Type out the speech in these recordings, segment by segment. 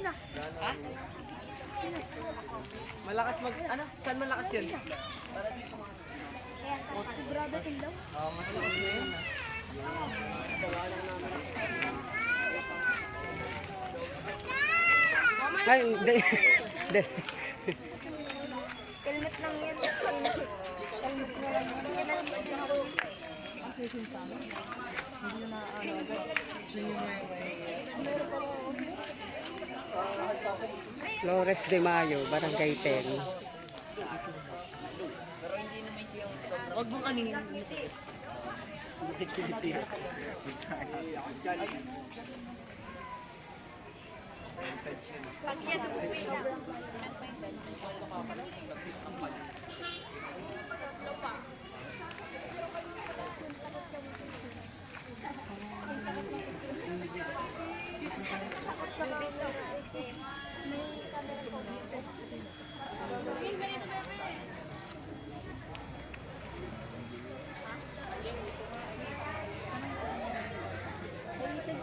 Ha? Malakas mag... Ano? Saan malakas yun? Sigurado din daw. Oo, mas malakas yun. Ay, hindi. Helmet lang yan. Helmet na lang. Flores de Mayo, Barangay 10. Huwag mong anin.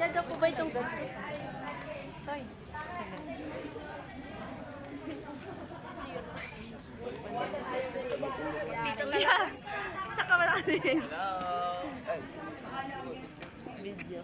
Sadya po ba itong ganito? Toy. Dito kaya. Sa kamala din. Hello! Video.